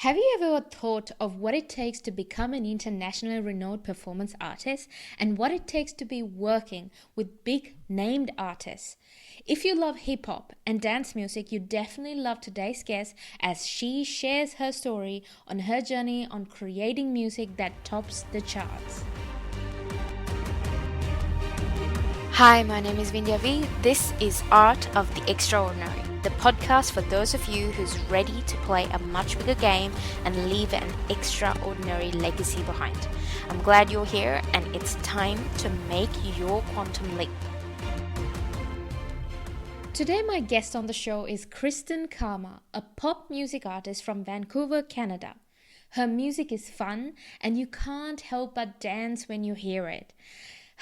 Have you ever thought of what it takes to become an internationally renowned performance artist and what it takes to be working with big named artists? If you love hip hop and dance music, you definitely love today's guest as she shares her story on her journey on creating music that tops the charts. Hi, my name is Vindhya V. This is Art of the Extraordinary, the podcast for those of you who's ready to play a much bigger game and leave an extraordinary legacy behind. I'm glad you're here and it's time to make your quantum leap. Today my guest on the show is Kristen Karma, a pop music artist from Vancouver, Canada. Her music is fun and you can't help but dance when you hear it.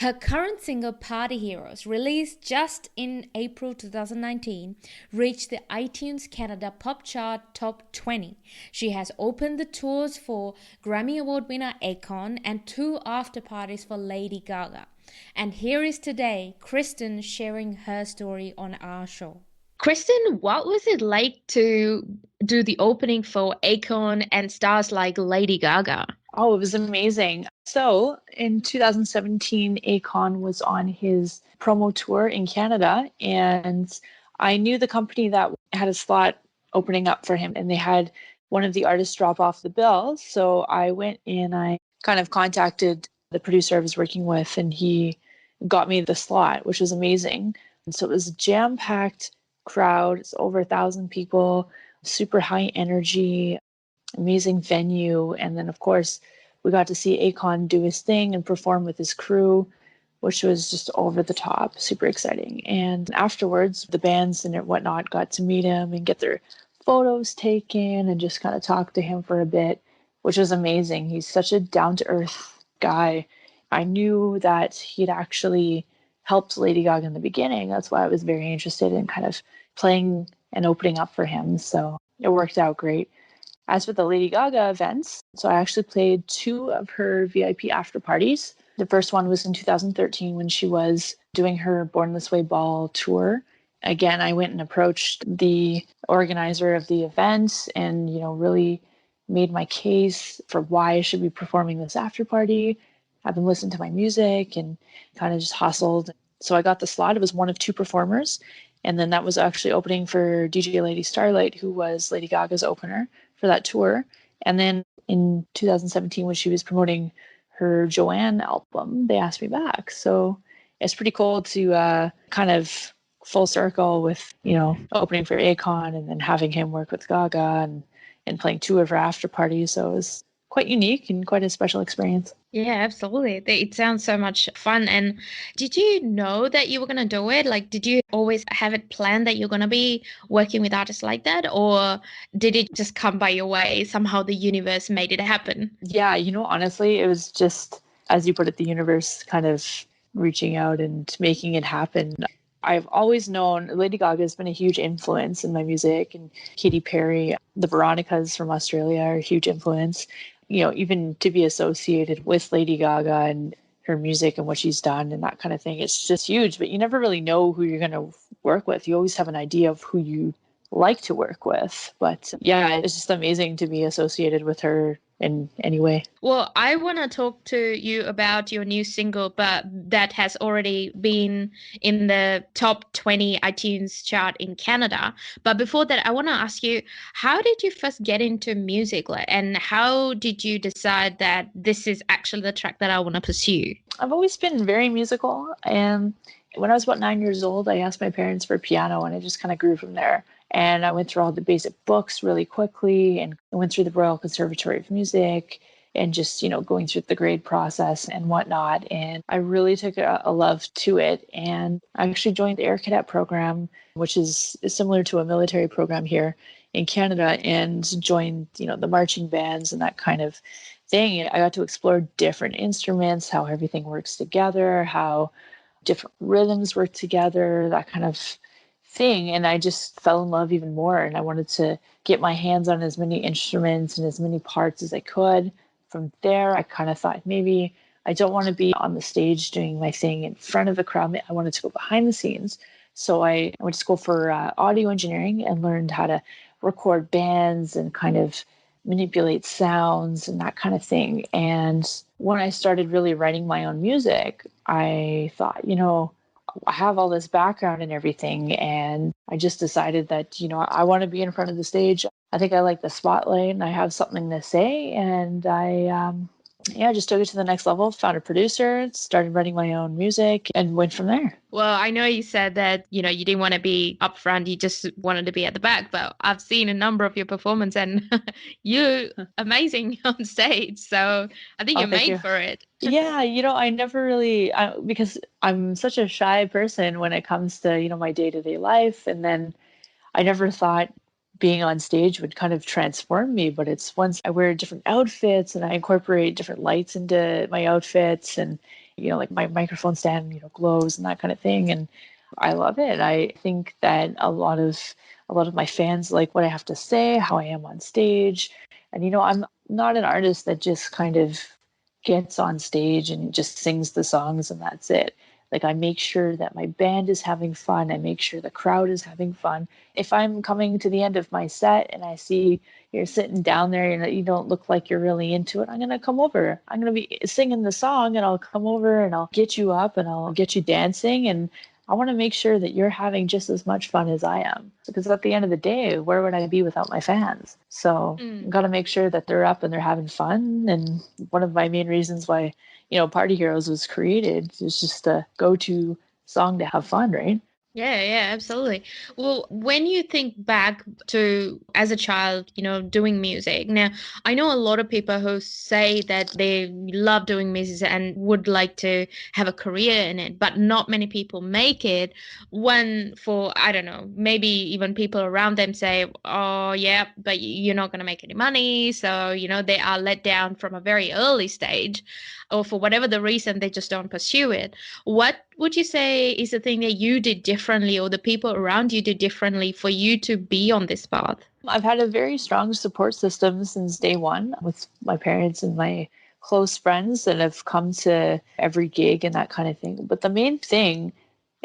Her current single, Party Heroes, released just in April 2019, reached the iTunes Canada Pop Chart Top 20. She has opened the tours for Grammy Award Winner Akon and 2 after parties for Lady Gaga. And here is today, Kristen sharing her story on our show. Kristen, what was it like to do the opening for Akon and stars like Lady Gaga? Oh, it was amazing. So in 2017, Akon was on his promo tour in Canada, and I knew the company that had a slot opening up for him, and they had one of the artists drop off the bill. So I went and I kind of contacted the producer I was working with, and he got me the slot, which was amazing. And so it was a jam-packed crowd. It's over 1,000 people, super high energy, amazing venue. And then, of course, we got to see Akon do his thing and perform with his crew, which was just over the top, super exciting. And afterwards, the bands and whatnot got to meet him and get their photos taken and just kind of talk to him for a bit, which was amazing. He's such a down-to-earth guy. I knew that he'd actually helped Lady Gaga in the beginning. That's why I was very interested in kind of playing and opening up for him. So it worked out great. As for the Lady Gaga events, so I actually played 2 of her VIP after parties. The first one was in 2013 when she was doing her Born This Way Ball tour. Again, I went and approached the organizer of the event and, really made my case for why I should be performing this after party. Had them listen to my music and kind of just hustled. So I got the slot. It was one of 2 performers. And then that was actually opening for DJ Lady Starlight, who was Lady Gaga's opener for that tour. And then in 2017, when she was promoting her Joanne album, they asked me back. So it's pretty cool to kind of full circle with, opening for Akon and then having him work with Gaga and playing 2 of her after parties. So it was quite unique and quite a special experience. Yeah, absolutely. It sounds so much fun. And did you know that you were going to do it? Like, did you always have it planned that you're going to be working with artists like that? Or did it just come by your way? Somehow the universe made it happen? Yeah, honestly, it was just, as you put it, the universe kind of reaching out and making it happen. I've always known Lady Gaga has been a huge influence in my music, and Katy Perry, the Veronicas from Australia are a huge influence. Even to be associated with Lady Gaga and her music and what she's done and that kind of thing, it's just huge. But you never really know who you're going to work with. You always have an idea of who you like to work with. But yeah, it's just amazing to be associated with her in any way. Well, I want to talk to you about your new single, but that has already been in the top 20 iTunes chart in Canada. But before that, I want to ask you, how did you first get into music? And how did you decide that this is actually the track that I want to pursue? I've always been very musical. And when I was about 9 years old, I asked my parents for a piano and it just kind of grew from there. And I went through all the basic books really quickly and I went through the Royal Conservatory of Music and just, going through the grade process and whatnot. And I really took a love to it. And I actually joined the Air Cadet program, which is similar to a military program here in Canada, and joined, the marching bands and that kind of thing. And I got to explore different instruments, how everything works together, how different rhythms work together, that kind of thing. And I just fell in love even more. And I wanted to get my hands on as many instruments and as many parts as I could. From there, I kind of thought maybe I don't want to be on the stage doing my thing in front of a crowd. I wanted to go behind the scenes. So I went to school for audio engineering and learned how to record bands and kind of manipulate sounds and that kind of thing. And when I started really writing my own music, I thought, I have all this background and everything. And I just decided that, I want to be in front of the stage. I think I like the spotlight and I have something to say. And I just took it to the next level, found a producer, started writing my own music and went from there. Well, I know you said that, you didn't want to be up front, you just wanted to be at the back, but I've seen a number of your performance and you're amazing on stage. So I think you're Thank made you. for it. Yeah, I never really, because I'm such a shy person when it comes to, my day-to-day life. And then I never thought being on stage would kind of transform me, but it's once I wear different outfits and I incorporate different lights into my outfits and, like my microphone stand, glows and that kind of thing. And I love it. I think that a lot of my fans like what I have to say, how I am on stage. And, I'm not an artist that just kind of gets on stage and just sings the songs and that's it. Like I make sure that my band is having fun. I make sure the crowd is having fun. If I'm coming to the end of my set and I see you're sitting down there and you don't look like you're really into it, I'm going to come over. I'm going to be singing the song and I'll come over and I'll get you up and I'll get you dancing. And I want to make sure that you're having just as much fun as I am. Because at the end of the day, where would I be without my fans? So I've got to make sure that they're up and they're having fun. And one of my main reasons why, Party Heroes was created is just a go-to song to have fun, right? Yeah, absolutely. Well, when you think back to as a child, doing music, now I know a lot of people who say that they love doing music and would like to have a career in it, but not many people make it. When for, I don't know, maybe even people around them say, oh, yeah, but you're not going to make any money. So, they are let down from a very early stage, or for whatever the reason, they just don't pursue it. What would you say is the thing that you did differently or the people around you did differently for you to be on this path? I've had a very strong support system since day one with my parents and my close friends that have come to every gig and that kind of thing. But the main thing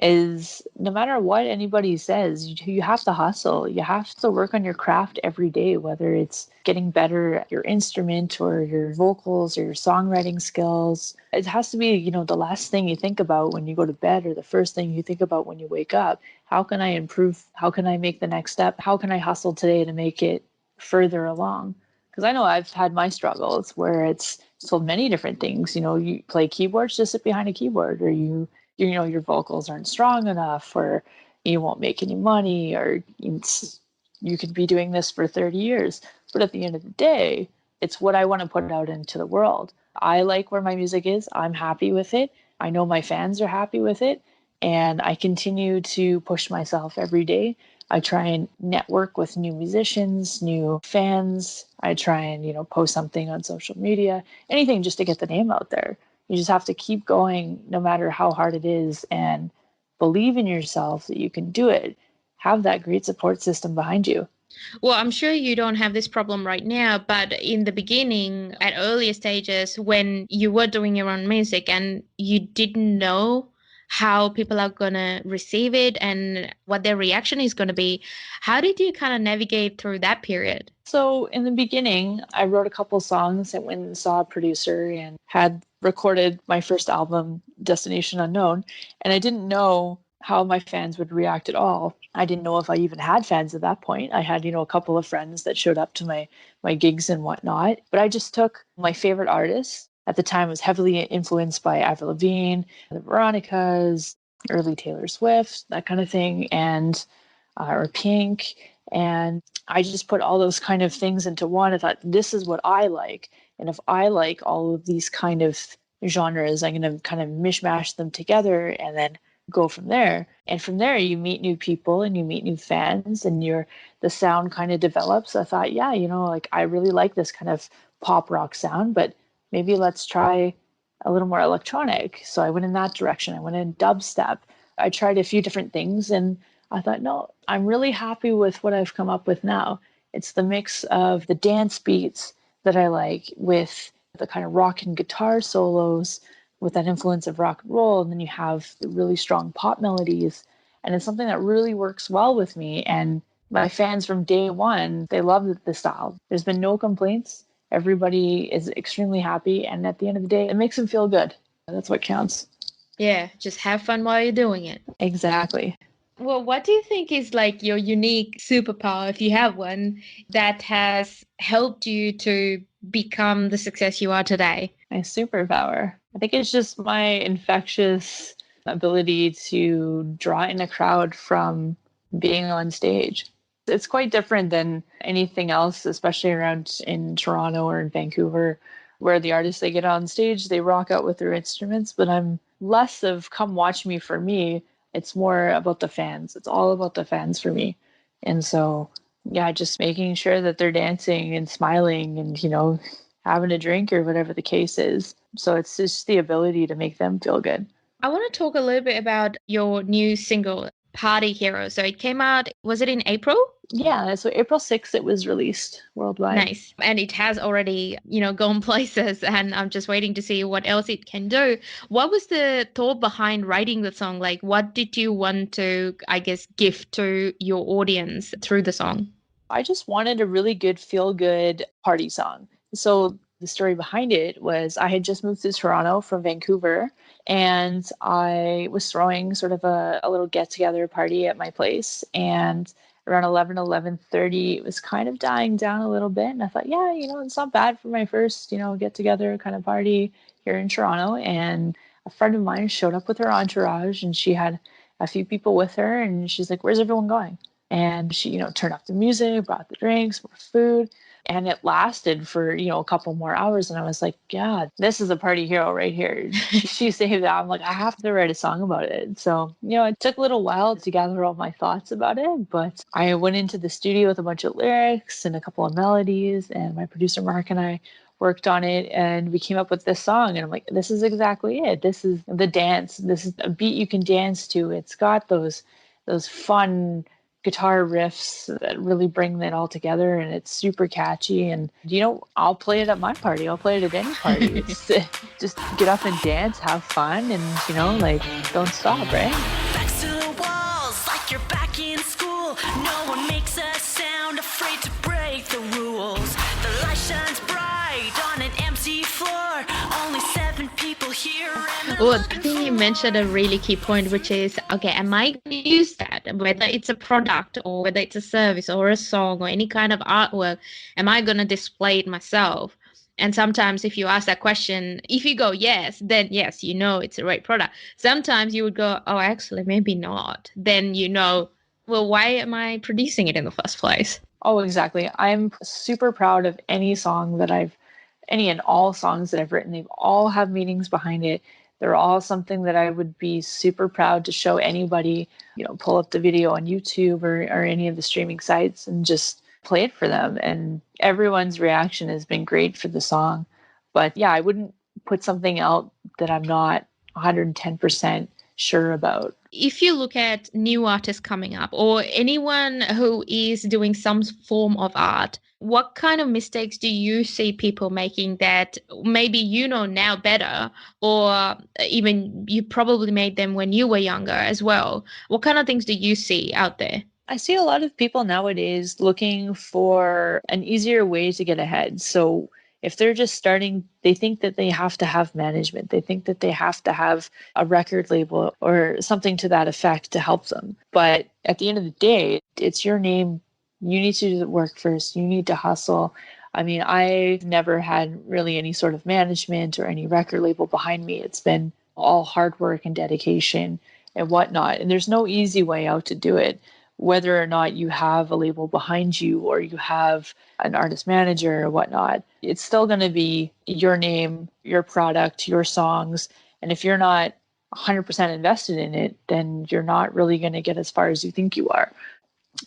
is no matter what anybody says, you have to hustle. You have to work on your craft every day, whether it's getting better at your instrument or your vocals or your songwriting skills. It has to be, the last thing you think about when you go to bed or the first thing you think about when you wake up. How can I improve? How can I make the next step? How can I hustle today to make it further along? Because I know I've had my struggles where it's so many different things. You play keyboards, just sit behind a keyboard, or your vocals aren't strong enough, or you won't make any money, or you could be doing this for 30 years. But at the end of the day, it's what I want to put out into the world. I like where my music is. I'm happy with it. I know my fans are happy with it. And I continue to push myself every day. I try and network with new musicians, new fans. I try and, post something on social media, anything just to get the name out there. You just have to keep going no matter how hard it is and believe in yourself that you can do it. Have that great support system behind you. Well, I'm sure you don't have this problem right now, but in the beginning, at earlier stages, when you were doing your own music and you didn't know how people are going to receive it and what their reaction is going to be, how did you kind of navigate through that period? So in the beginning, I wrote a couple songs and went and saw a producer and had recorded my first album, Destination Unknown. And I didn't know how my fans would react at all. I didn't know if I even had fans at that point. I had, a couple of friends that showed up to my gigs and whatnot. But I just took my favorite artists. At the time, I was heavily influenced by Avril Lavigne, the Veronicas, early Taylor Swift, that kind of thing, and or Pink. And I just put all those kind of things into one. I thought, this is what I like. And if I like all of these kind of genres, I'm going to kind of mishmash them together and then go from there. And from there, you meet new people and you meet new fans and the sound kind of develops. I thought, yeah, like I really like this kind of pop rock sound, but maybe let's try a little more electronic. So I went in that direction. I went in dubstep. I tried a few different things and I thought, no, I'm really happy with what I've come up with now. It's the mix of the dance beats that I like with the kind of rock and guitar solos with that influence of rock and roll. And then you have the really strong pop melodies. And it's something that really works well with me. And My fans from day one, they love the style. There's been no complaints. Everybody is extremely happy. And at the end of the day, it makes them feel good. That's what counts. Yeah, just have fun while you're doing it. Exactly. Well, what do you think is like your unique superpower, if you have one, that has helped you to become the success you are today? My superpower. I think it's just my infectious ability to draw in a crowd from being on stage. It's quite different than anything else, especially around in Toronto or in Vancouver, where the artists they get on stage, they rock out with their instruments, but I'm less of come watch me for me. It's more about the fans. It's all about the fans for me. And so, yeah, just making sure that they're dancing and smiling and, having a drink or whatever the case is. So it's just the ability to make them feel good. I want to talk a little bit about your new single, Party Hero. So it came out, was it in April? Yeah, so April 6th it was released worldwide. Nice. And it has already, gone places, and I'm just waiting to see what else it can do. What was the thought behind writing the song? Like, what did you want to, I guess, give to your audience through the song? I just wanted a really good, feel-good party song. So the story behind it was I had just moved to Toronto from Vancouver, and I was throwing sort of a little get-together party at my place. And around 11:30, it was kind of dying down a little bit. And I thought, yeah, it's not bad for my first, get-together kind of party here in Toronto. And a friend of mine showed up with her entourage, and she had a few people with her. And she's like, "Where's everyone going?" And she, turned up the music, brought the drinks, more food. And it lasted for, a couple more hours. And I was like, yeah, this is a party hero right here. She saved that. I'm like, I have to write a song about it. So, it took a little while to gather all my thoughts about it. But I went into the studio with a bunch of lyrics and a couple of melodies. And my producer, Mark, and I worked on it. And we came up with this song. And I'm like, this is exactly it. This is the dance. This is a beat you can dance to. It's got those fun guitar riffs that really bring that all together, and it's super catchy. And I'll play it at my party. I'll play it at any party. It's just get up and dance, have fun, and don't stop, right? Backs to the walls like you're back in school. No one makes a sound, afraid to break the rules. The light shines bright on an empty floor. Only 7 people here. Well, I think you mentioned a really key point, which is, okay, am I going to use that? Whether it's a product or whether it's a service or a song or any kind of artwork, am I going to display it myself? And sometimes if you ask that question, if you go yes, then yes, it's a great product. Sometimes you would go, oh, actually, maybe not. Then well, why am I producing it in the first place? Oh, exactly. I'm super proud of any song that any and all songs that I've written. They've all have meanings behind it. They're all something that I would be super proud to show anybody, pull up the video on YouTube or any of the streaming sites and just play it for them. And everyone's reaction has been great for the song. But yeah, I wouldn't put something out that I'm not 110% sure about. If you look at new artists coming up or anyone who is doing some form of art, what kind of mistakes do you see people making that maybe now better, or even you probably made them when you were younger as well? What kind of things do you see out there? I see a lot of people nowadays looking for an easier way to get ahead. So if they're just starting, they think that they have to have management. They think that they have to have a record label or something to that effect to help them. But at the end of the day, it's your name. You need to do the work first. You need to hustle. I mean, I've never had really any sort of management or any record label behind me. It's been all hard work and dedication and whatnot. And there's no easy way out to do it. Whether or not you have a label behind you or you have an artist manager or whatnot, it's still going to be your name, your product, your songs. And if you're not 100% invested in it, then you're not really going to get as far as you think you are.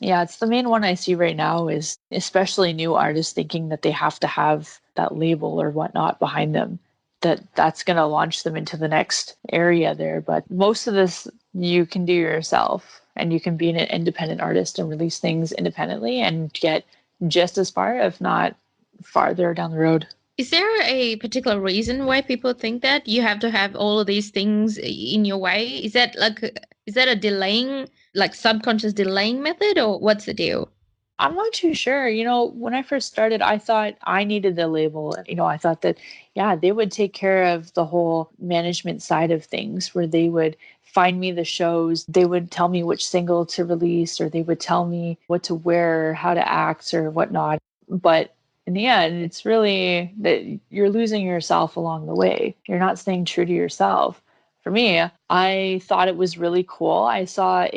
Yeah, it's the main one I see right now is especially new artists thinking that they have to have that label or whatnot behind them, that's going to launch them into the next area there. But most of this you can do yourself, and you can be an independent artist and release things independently and get just as far, if not farther down the road. Is there a particular reason why people think that you have to have all of these things in your way? Is that a delaying, like subconscious delaying method, or what's the deal? I'm not too sure. When I first started, I thought I needed the label. I thought that, yeah, they would take care of the whole management side of things where they would find me the shows. They would tell me which single to release, or they would tell me what to wear, how to act, or whatnot. But in the end, it's really that you're losing yourself along the way. You're not staying true to yourself. For me, I thought it was really cool. I saw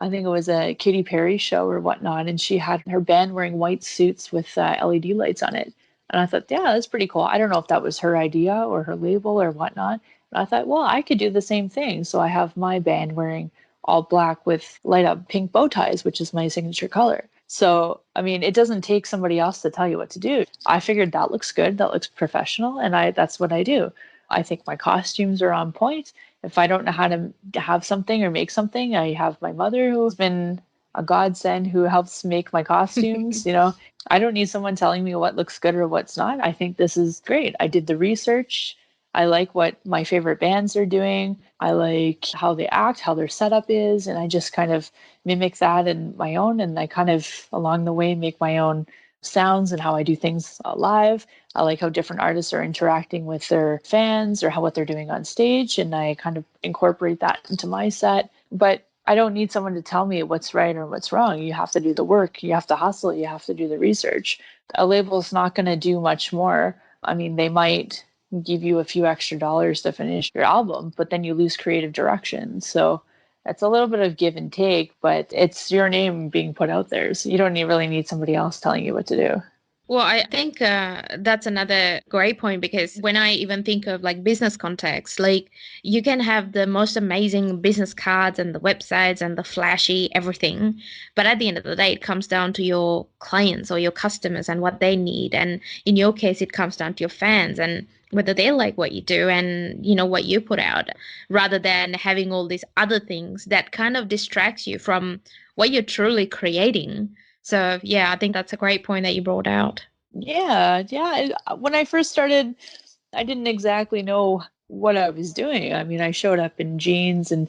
I think it was a Katy Perry show or whatnot, and she had her band wearing white suits with LED lights on it. And I thought, yeah, that's pretty cool. I don't know if that was her idea or her label or whatnot. And I thought, well, I could do the same thing. So I have my band wearing all black with light up pink bow ties, which is my signature color. So, I mean, it doesn't take somebody else to tell you what to do. I figured that looks good, that looks professional, and that's what I do. I think my costumes are on point. If I don't know how to have something or make something, I have my mother who's been a godsend who helps make my costumes. I don't need someone telling me what looks good or what's not. I think this is great. I did the research. I like what my favorite bands are doing. I like how they act, how their setup is, and I just kind of mimic that in my own. And I kind of along the way make my own sounds and how I do things live. I like how different artists are interacting with their fans or what they're doing on stage, and I kind of incorporate that into my set. But I don't need someone to tell me what's right or what's wrong. You have to do the work, you have to hustle, you have to do the research. A label's not going to do much more. I mean, they might give you a few extra dollars to finish your album, but then you lose creative direction. So it's a little bit of give and take, but it's your name being put out there. So you don't really need somebody else telling you what to do. Well, I think that's another great point, because when I even think of like business context, like you can have the most amazing business cards and the websites and the flashy everything, but at the end of the day, it comes down to your clients or your customers and what they need. And in your case, it comes down to your fans and whether they like what you do and what you put out, rather than having all these other things that kind of distracts you from what you're truly creating. So, yeah, I think that's a great point that you brought out. Yeah. When I first started, I didn't exactly know what I was doing. I mean, I showed up in jeans and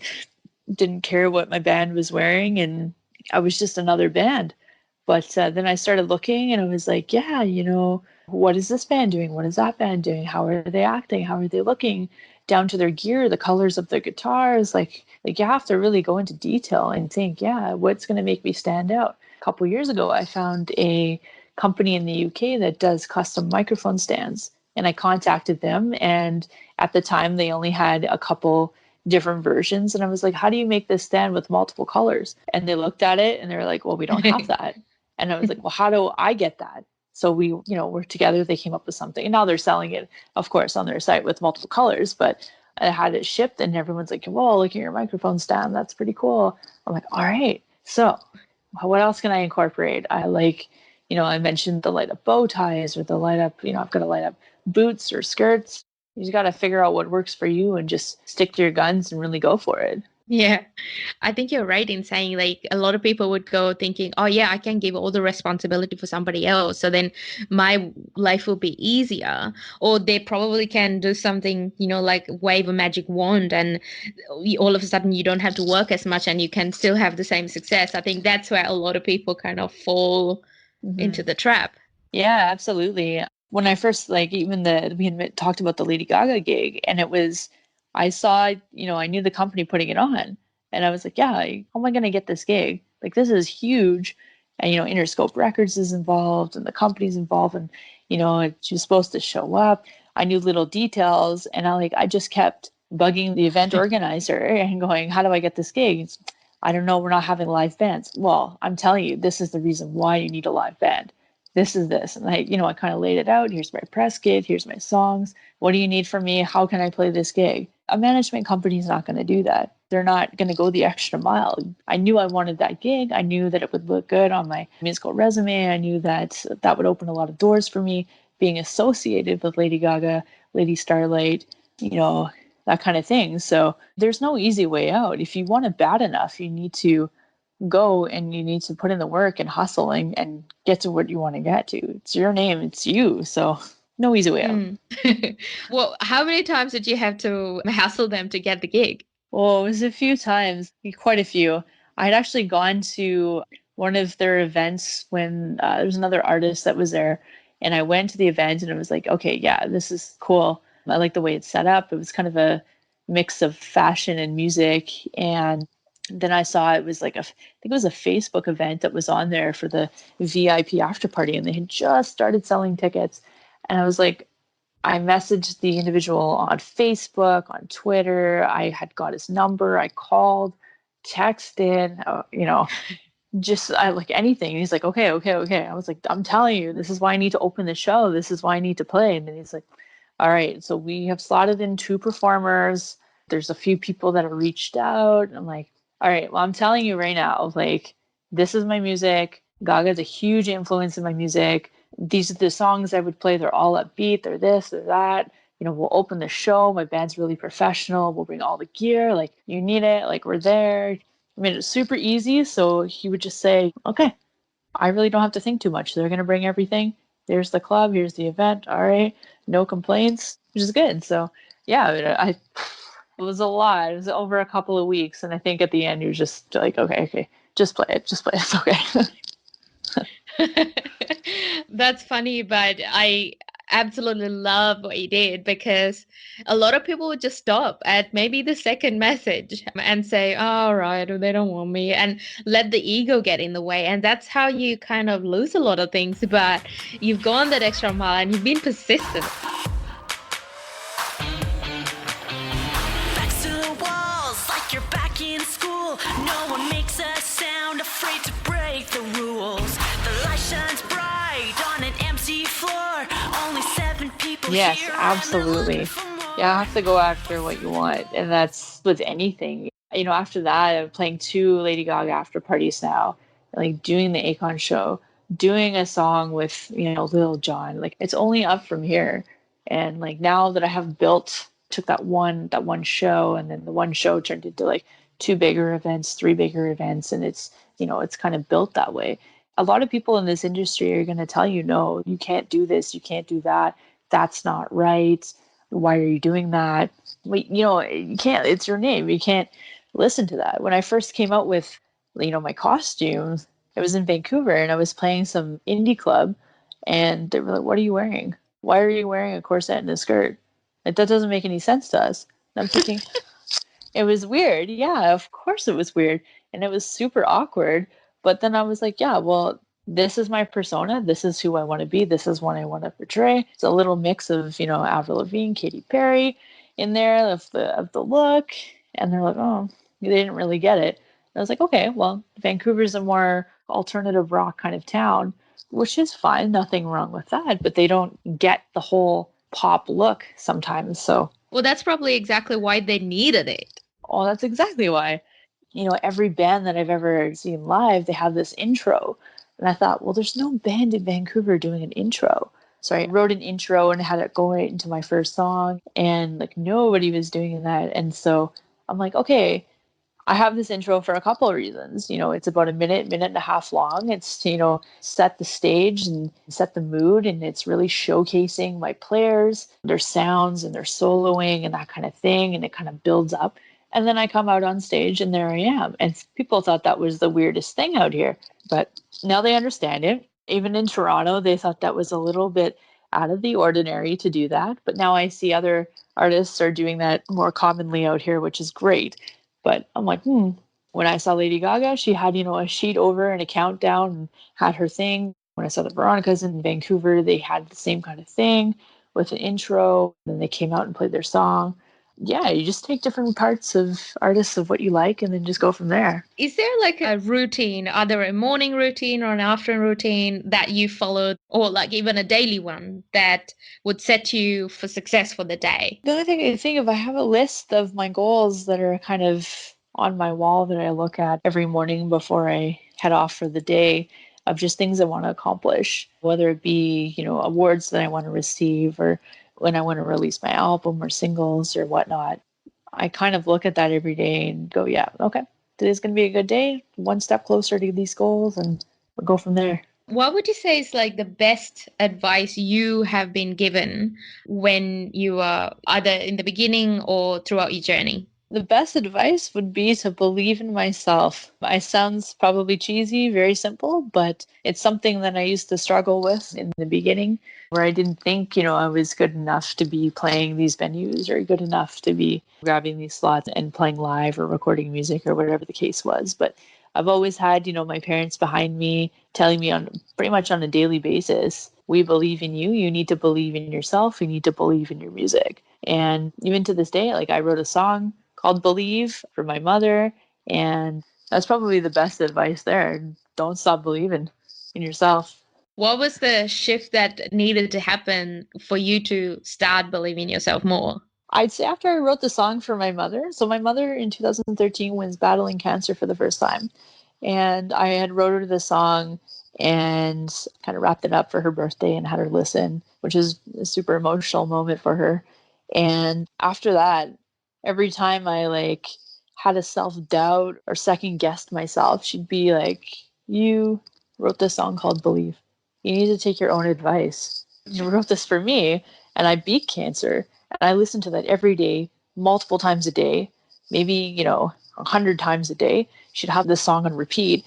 didn't care what my band was wearing, and I was just another band. But then I started looking and I was like, yeah, what is this band doing? What is that band doing? How are they acting? How are they looking? Down to their gear, the colors of the guitars. Like you have to really go into detail and think, yeah, what's going to make me stand out? A couple years ago, I found a company in the UK that does custom microphone stands. And I contacted them. And at the time, they only had a couple different versions. And I was like, how do you make this stand with multiple colors? And they looked at it and they were like, well, we don't have that. And I was like, well, how do I get that? So we, we're together. They came up with something. And now they're selling it, of course, on their site with multiple colors. But I had it shipped and everyone's like, whoa, look at your microphone stand. That's pretty cool. I'm like, all right. So what else can I incorporate? I like, I mentioned the light up bow ties or the light up, I've got to light up boots or skirts. You just got to figure out what works for you and just stick to your guns and really go for it. Yeah, I think you're right in saying like a lot of people would go thinking, oh yeah, I can give all the responsibility for somebody else. So then my life will be easier. Or they probably can do something, like wave a magic wand and all of a sudden you don't have to work as much and you can still have the same success. I think that's where a lot of people kind of fall into the trap. Yeah, absolutely. When I first even we had talked about the Lady Gaga gig, and I saw, I knew the company putting it on, and I was like, yeah, how am I going to get this gig? Like, this is huge. And, Interscope Records is involved and the company's involved, and, she was supposed to show up. I knew little details, and I just kept bugging the event organizer and going, how do I get this gig? I don't know. We're not having live bands. Well, I'm telling you, this is the reason why you need a live band. This is this. And I kind of laid it out. Here's my press kit. Here's my songs. What do you need from me? How can I play this gig? A management company is not going to do that. They're not going to go the extra mile. I knew I wanted that gig. I knew that it would look good on my musical resume. I knew that that would open a lot of doors for me being associated with Lady Gaga, Lady Starlight, that kind of thing. So there's no easy way out. If you want it bad enough, you need to go and you need to put in the work and hustle and get to what you want to get to. It's your name, it's you. So no easy way out. Well, how many times did you have to hassle them to get the gig? Well, it was a few times, quite a few. I had actually gone to one of their events when there was another artist that was there, and I went to the event and it was like, okay, yeah, this is cool. I like the way it's set up. It was kind of a mix of fashion and music. And then I saw it was like I think it was a Facebook event that was on there for the VIP after party, and they had just started selling tickets. And I was like, I messaged the individual on Facebook, on Twitter. I had got his number. I called, texted, just I like anything. He's like, okay, okay, okay. I was like, I'm telling you, this is why I need to open the show. This is why I need to play. And then he's like, all right, so we have slotted in 2 performers. There's a few people that have reached out. And I'm like, all right, well, I'm telling you right now, like, this is my music. Gaga is a huge influence in my music. These are the songs I would play. They're all upbeat. They're this, they're that. We'll open the show. My band's really professional. We'll bring all the gear. Like, you need it. Like, we're there. I made it super easy. So he would just say, okay, I really don't have to think too much. They're going to bring everything. There's the club. Here's the event. All right. No complaints, which is good. So yeah, it was a lot. It was over a couple of weeks. And I think at the end, he was just like, okay, just play it. Just play it. It's okay. That's funny, but I absolutely love what you did, because a lot of people would just stop at maybe the second message and say, all right, they don't want me, and let the ego get in the way. And that's how you kind of lose a lot of things. But you've gone that extra mile and you've been persistent. Backs to the walls like you're back in school. No one makes a sound, afraid to break the rules. The light shines bright on an empty floor. Only 7 people Yes, here. absolutely. Yeah, I have to go after what you want. And that's with anything. After that, I'm playing 2 Lady Gaga after parties now, like doing the Akon show, doing a song with, Lil Jon. Like, it's only up from here. And like, now that I have took that one show, and then the one show turned into like 2 bigger events, 3 bigger events. And it's kind of built that way. A lot of people in this industry are going to tell you, no, you can't do this, you can't do that. That's not right. Why are you doing that? You can't, it's your name. You can't listen to that. When I first came out with, my costumes, I was in Vancouver and I was playing some indie club, and they were like, what are you wearing? Why are you wearing a corset and a skirt? Like, that doesn't make any sense to us. And I'm thinking, it was weird. Yeah, of course it was weird. And it was super awkward. But then I was like, yeah, well, this is my persona. This is who I want to be. This is what I want to portray. It's a little mix of, Avril Lavigne, Katy Perry in there of the look. And they're like, oh, they didn't really get it. And I was like, okay, well, Vancouver's a more alternative rock kind of town, which is fine. Nothing wrong with that. But they don't get the whole pop look sometimes. So, Well, that's probably exactly why they needed it. oh, that's exactly why. Every band that I've ever seen live, they have this intro. And I thought, well, there's no band in Vancouver doing an intro. So I wrote an intro and had it go right into my first song. And like, nobody was doing that. And so I'm like, okay, I have this intro for a couple of reasons. It's about a minute and a half long. It's to, set the stage and set the mood. And it's really showcasing my players, their sounds and their soloing and that kind of thing. And it kind of builds up. And then I come out on stage and there I am. And people thought that was the weirdest thing out here. But now they understand it. Even in Toronto, they thought that was a little bit out of the ordinary to do that. But now I see other artists are doing that more commonly out here, which is great. But I'm like, When I saw Lady Gaga, she had, a sheet over and a countdown and had her thing. When I saw the Veronicas in Vancouver, they had the same kind of thing with an intro. Then they came out and played their song. Yeah, you just take different parts of artists of what you like and then just go from there. Is there like a routine, either a morning routine or an afternoon routine that you followed, or like even a daily one that would set you for success for the day? The only thing I think of, I have a list of my goals that are kind of on my wall that I look at every morning before I head off for the day, of just things I want to accomplish, whether it be, awards that I want to receive, or when I want to release my album or singles or whatnot. I kind of look at that every day and go, yeah, okay, today's going to be a good day, one step closer to these goals, and we'll go from there. What would you say is like the best advice you have been given when you are either in the beginning or throughout your journey? The best advice would be to believe in myself. It sounds probably cheesy, very simple, but it's something that I used to struggle with in the beginning, where I didn't think, I was good enough to be playing these venues or good enough to be grabbing these slots and playing live or recording music or whatever the case was. But I've always had, my parents behind me telling me on pretty much on a daily basis, we believe in you. You need to believe in yourself. You need to believe in your music. And even to this day, like I wrote a song called Believe for my mother. And that's probably the best advice there. Don't stop believing in yourself. What was the shift that needed to happen for you to start believing in yourself more? I'd say after I wrote the song for my mother. So my mother in 2013 was battling cancer for the first time. And I had wrote her the song and kind of wrapped it up for her birthday and had her listen, which is a super emotional moment for her. And after that, every time I like had a self-doubt or second guessed myself, she'd be like, "You wrote this song called Believe. You need to take your own advice. You wrote this for me and I beat cancer." And I listened to that every day, multiple times a day, maybe, 100 times a day. She'd have this song on repeat,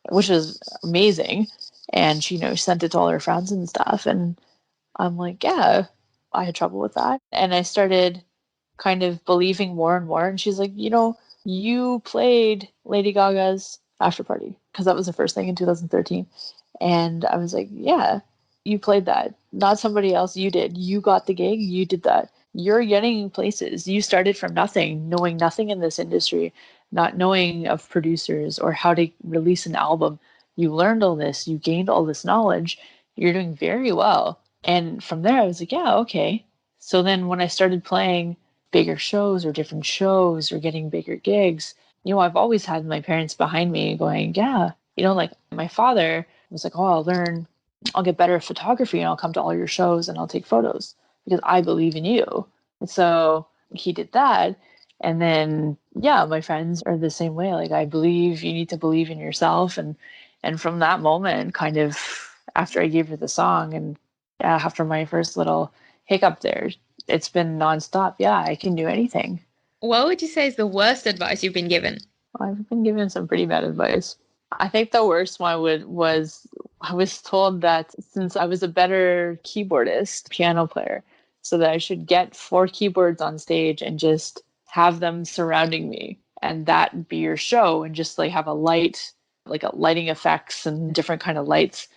which was amazing. And she, sent it to all her friends and stuff. And I'm like, yeah, I had trouble with that. And I started kind of believing more and more. And she's like, you played Lady Gaga's After Party, because that was the first thing in 2013. And I was like, yeah, you played that. Not somebody else. You did. You got the gig. You did that. You're getting places. You started from nothing, knowing nothing in this industry, not knowing of producers or how to release an album. You learned all this. You gained all this knowledge. You're doing very well. And from there, I was like, yeah, okay. So then when I started playing bigger shows or different shows or getting bigger gigs, I've always had my parents behind me going, yeah, like my father was like, oh, I'll get better at photography and I'll come to all your shows and I'll take photos because I believe in you. And so he did that. And then, yeah, my friends are the same way. Like, I believe you need to believe in yourself. And from that moment, kind of after I gave her the song and after my first little hiccup there, it's been nonstop. Yeah, I can do anything. What would you say is the worst advice you've been given? I've been given some pretty bad advice. I think the worst one was I was told that since I was a better keyboardist, piano player, so that I should get 4 keyboards on stage and just have them surrounding me, and that be your show, and just like have a light, like a lighting effects and different kind of lights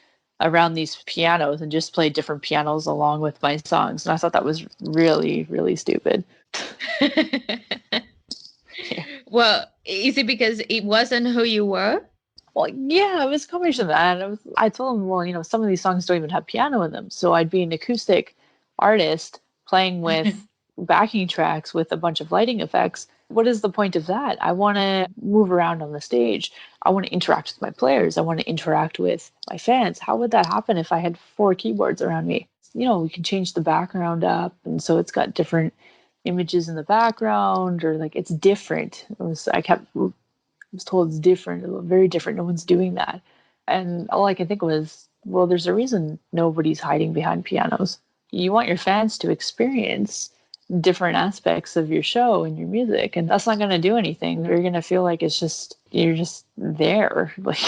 around these pianos, and just play different pianos along with my songs. And I thought that was really, really stupid. Yeah. Well, is it because it wasn't who you were? Well, yeah, it was a combination of that. I told him, well, some of these songs don't even have piano in them. So I'd be an acoustic artist playing with backing tracks with a bunch of lighting effects. What is the point of that? I want to move around on the stage. I want to interact with my players. I want to interact with my fans. How would that happen if I had 4 keyboards around me? We can change the background up. And so it's got different images in the background, or like it's different. I was told it's different, very different. No one's doing that. And all I could think was, well, there's a reason nobody's hiding behind pianos. You want your fans to experience different aspects of your show and your music, and that's not going to do anything. You're going to feel like you're just there. Like,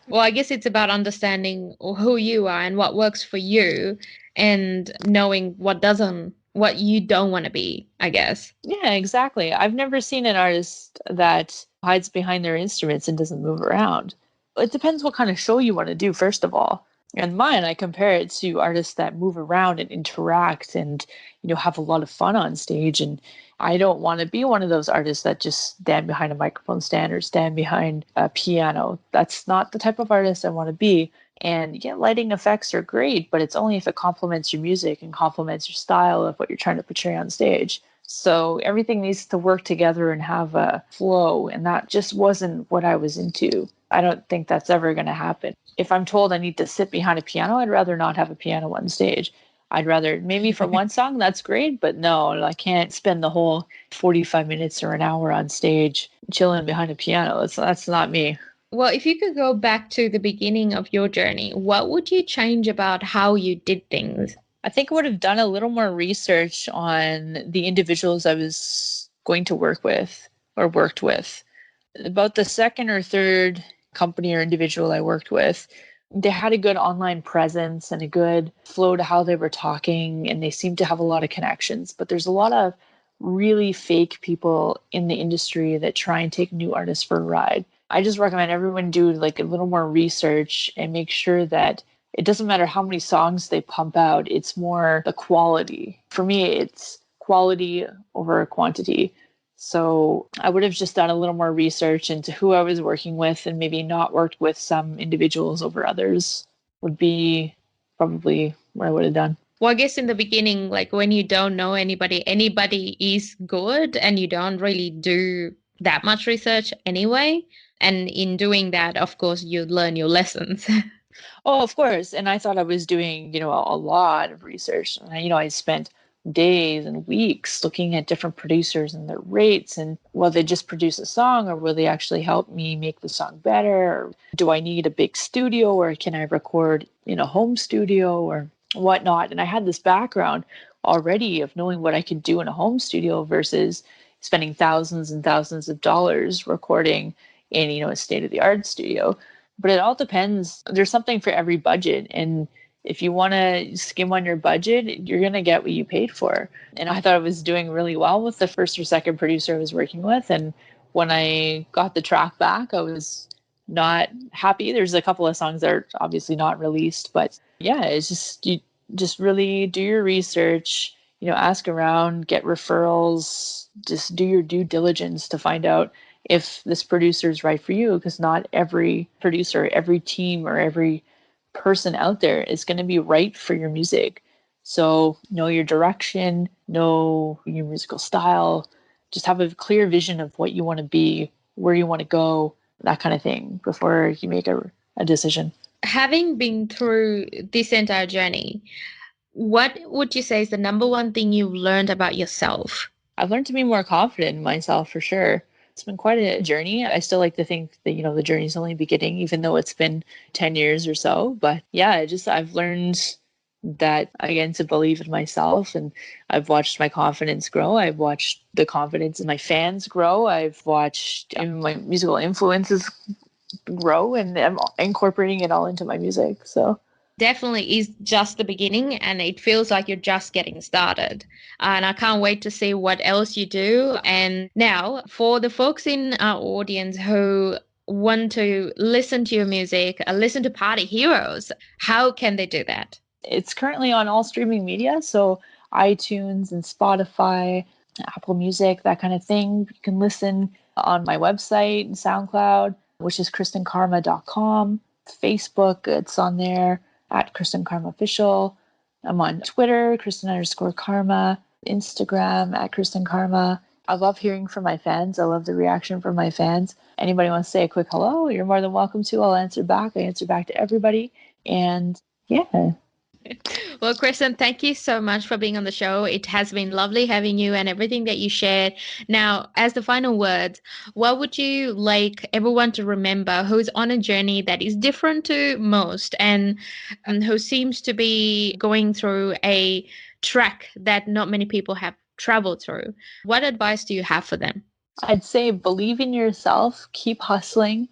well, I guess it's about understanding who you are and what works for you, and knowing what you don't want to be, I guess. Yeah, exactly. I've never seen an artist that hides behind their instruments and doesn't move around. It depends what kind of show you want to do, first of all. And mine, I compare it to artists that move around and interact and, have a lot of fun on stage. And I don't want to be one of those artists that just stand behind a microphone stand or stand behind a piano. That's not the type of artist I want to be. And yeah, lighting effects are great, but it's only if it complements your music and complements your style of what you're trying to portray on stage. So everything needs to work together and have a flow. And that just wasn't what I was into. I don't think that's ever going to happen. If I'm told I need to sit behind a piano, I'd rather not have a piano on stage. I'd rather, maybe for one song, that's great, but no, I can't spend the whole 45 minutes or an hour on stage chilling behind a piano. That's not me. Well, if you could go back to the beginning of your journey, what would you change about how you did things? I think I would have done a little more research on the individuals I was going to work with or worked with. About the second or third company or individual I worked with, they had a good online presence and a good flow to how they were talking, and they seemed to have a lot of connections. But there's a lot of really fake people in the industry that try and take new artists for a ride. I just recommend everyone do like a little more research and make sure that it doesn't matter how many songs they pump out, it's more the quality. For me, it's quality over quantity. So I would have just done a little more research into who I was working with and maybe not worked with some individuals over others would be probably what I would have done. Well, I guess in the beginning, like when you don't know anybody is good and you don't really do that much research anyway. And in doing that, of course, you learn your lessons. Oh, of course. And I thought I was doing, a lot of research. And I spent days and weeks looking at different producers and their rates and will they just produce a song or will they actually help me make the song better? Or do I need a big studio or can I record in a home studio or whatnot? And I had this background already of knowing what I could do in a home studio versus spending thousands and thousands of dollars recording in, a state-of-the-art studio. But it all depends. There's something for every budget. And if you want to skim on your budget, you're going to get what you paid for. And I thought I was doing really well with the first or second producer I was working with. And when I got the track back, I was not happy. There's a couple of songs that are obviously not released. But yeah, it's just, you just really do your research, ask around, get referrals, just do your due diligence to find out if this producer is right for you, because not every producer, every team, or every person out there is going to be right for your music. So know your direction, know your musical style, just have a clear vision of what you want to be, where you want to go, that kind of thing before you make a decision. Having been through this entire journey, what would you say is the number one thing you've learned about yourself? I've learned to be more confident in myself for sure. It's been quite a journey. I still like to think that, the journey's only beginning, even though it's been 10 years or so. But yeah, I've learned that, again, to believe in myself. And I've watched my confidence grow. I've watched the confidence in my fans grow. I've watched my musical influences grow, and I'm incorporating it all into my music. So definitely is just the beginning, and it feels like you're just getting started. And I can't wait to see what else you do. And now, for the folks in our audience who want to listen to your music, listen to Party Heroes, how can they do that? It's currently on all streaming media, so iTunes and Spotify, Apple Music, that kind of thing. You can listen on my website and SoundCloud, which is KristenKarma.com. Facebook, it's on there at Kristen Karma Official. I'm on Twitter, Kristen_Karma, Instagram at Kristen Karma. I love hearing from my fans. I love the reaction from my fans. Anybody wants to say a quick hello, you're more than welcome to. I'll answer back. I answer back to everybody. And yeah. Well, Kristen, thank you so much for being on the show. It has been lovely having you and everything that you shared. Now, as the final words, what would you like everyone to remember who's on a journey that is different to most and who seems to be going through a track that not many people have traveled through? What advice do you have for them? I'd say believe in yourself, keep hustling,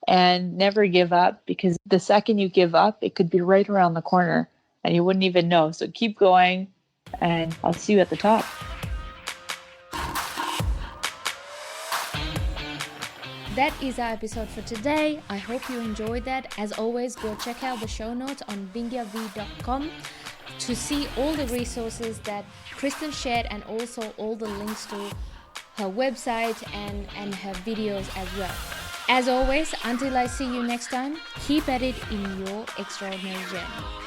and never give up, because the second you give up, it could be right around the corner and you wouldn't even know. So keep going, and I'll see you at the top. That is our episode for today. I hope you enjoyed that. As always, go check out the show notes on vindhyav.com to see all the resources that Kristen shared, and also all the links to her website and her videos as well. As always, until I see you next time, keep at it in your extraordinary journey.